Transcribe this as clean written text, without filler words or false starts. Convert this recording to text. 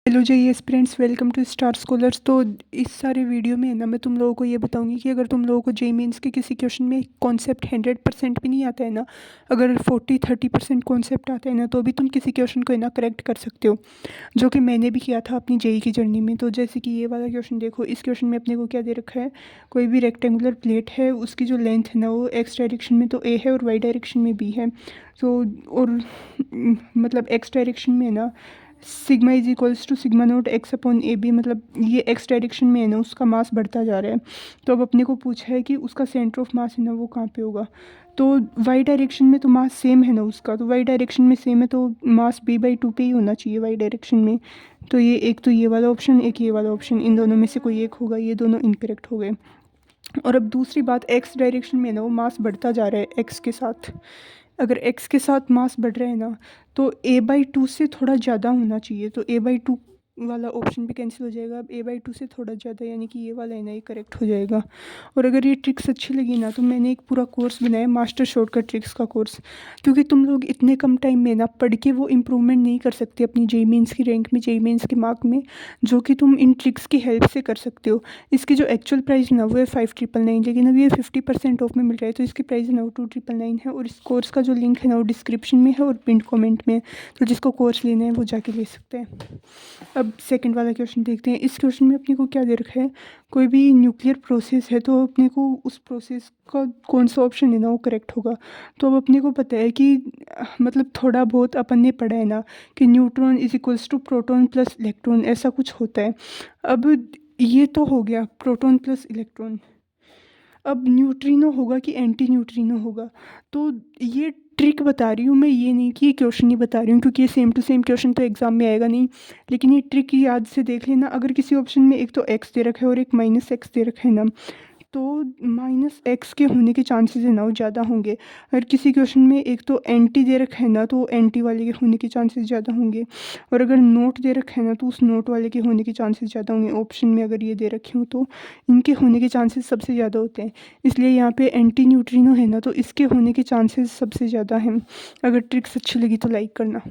Hello जी yes friends, welcome to Star Scholars. तो इस सारे वीडियो में है ना, मैं तुम लोगों को ये बताऊंगी कि अगर तुम लोगों को जेईई मेंस के किसी क्वेश्चन में कॉन्सेप्ट 100% भी नहीं आता है ना, अगर 40-30% कॉन्सेप्ट आता है ना, तो भी तुम किसी क्वेश्चन को है ना करेक्ट कर सकते हो, जो कि मैंने भी किया था अपनी जेईई की जर्नी में। तो जैसे कि ये वाला क्वेश्चन देखो, इस क्वेश्चन में अपने को क्या दे रखा है, कोई भी रेक्टेंगुलर प्लेट है, उसकी जो लेंथ है ना वो एक्स डायरेक्शन में तो ए है और वाई डायरेक्शन में बी है। तो और मतलब एक्स डायरेक्शन में है ना, sigma is equals to sigma naught X upon A B, मतलब ये एक्स डायरेक्शन में है ना उसका मास बढ़ता जा रहा है। तो अब अपने को पूछा है कि उसका सेंटर ऑफ मास है ना वो कहाँ पे होगा। तो वाई डायरेक्शन में तो मास सेम है ना उसका, तो वाई डायरेक्शन में सेम है तो मास b/2 पे ही होना चाहिए वाई डायरेक्शन में। तो ये एक तो ये वाला ऑप्शन, एक ये वाला ऑप्शन, इन दोनों में से कोई एक होगा, ये दोनों इनकरेक्ट हो गए। और अब दूसरी बात, एक्स डायरेक्शन में ना वो मास बढ़ता जा रहा है एक्स के साथ। अगर एक्स के साथ मास बढ़ रहा है ना, तो a/2 से थोड़ा ज़्यादा होना चाहिए। तो a/2 वाला ऑप्शन भी कैंसिल हो जाएगा। अब a/2 से थोड़ा ज़्यादा यानी कि ये वाला है ना, ये करेक्ट हो जाएगा। और अगर ये ट्रिक्स अच्छी लगी ना, तो मैंने एक पूरा कोर्स बनाया, मास्टर शॉर्टकट ट्रिक्स का कोर्स। क्योंकि तुम लोग इतने कम टाइम में ना पढ़ के वो इम्प्रूवमेंट नहीं कर सकते अपनी जेईई मेंस की रैंक में, जेईई मेंस के मार्क में, जो कि तुम इन ट्रिक्स की हेल्प से कर सकते हो। इसकी जो एक्चुअल प्राइस ना वो है 5999, लेकिन अब ये 50% ऑफ में मिल रहा है, तो इसकी प्राइस ना वो 2999 है। और इस कोर्स का जो लिंक है ना वो डिस्क्रिप्शन में है और पिन कमेंट में है, तो जिसको कोर्स लेना है वो जाके ले सकते हैं। अब सेकंड वाला क्वेश्चन देखते हैं। इस क्वेश्चन में अपने को क्या दे रखा है, कोई भी न्यूक्लियर प्रोसेस है तो अपने को उस प्रोसेस का कौन सा ऑप्शन है ना वो करेक्ट होगा। तो अब अपने को पता है कि मतलब थोड़ा बहुत अपन ने पढ़ा है ना कि neutron is equals to proton plus electron, ऐसा कुछ होता है। अब ये तो हो गया प्रोटॉन प्लस इलेक्ट्रॉन। अब न्यूट्रिनो होगा कि एंटी न्यूट्रिनो होगा। तो ये ट्रिक बता रही हूँ मैं, ये नहीं कि ये क्वेश्चन नहीं बता रही हूँ, क्योंकि ये सेम टू सेम क्वेश्चन तो एग्जाम में आएगा नहीं। लेकिन ये ट्रिक याद से देख लेना। अगर किसी ऑप्शन में एक तो एक्स दे रखा है और एक माइनस एक्स दे रखा है ना, तो माइनस एक्स के होने के चांसेस है ना वो ज़्यादा होंगे। अगर किसी क्वेश्चन में एक तो एंटी दे रखा है ना, तो एंटी वाले के होने के चांसेस ज़्यादा होंगे। और अगर नोट दे रखा है ना, तो उस नोट वाले के होने के चांसेस ज़्यादा होंगे। ऑप्शन में अगर ये दे रखे हो तो इनके होने के चांसेस सबसे ज़्यादा होते हैं। इसलिए यहाँ पे एंटी न्यूट्रिनो है ना, तो इसके होने के चांसेस सबसे ज़्यादा हैं। अगर ट्रिक्स अच्छी लगी तो लाइक करना।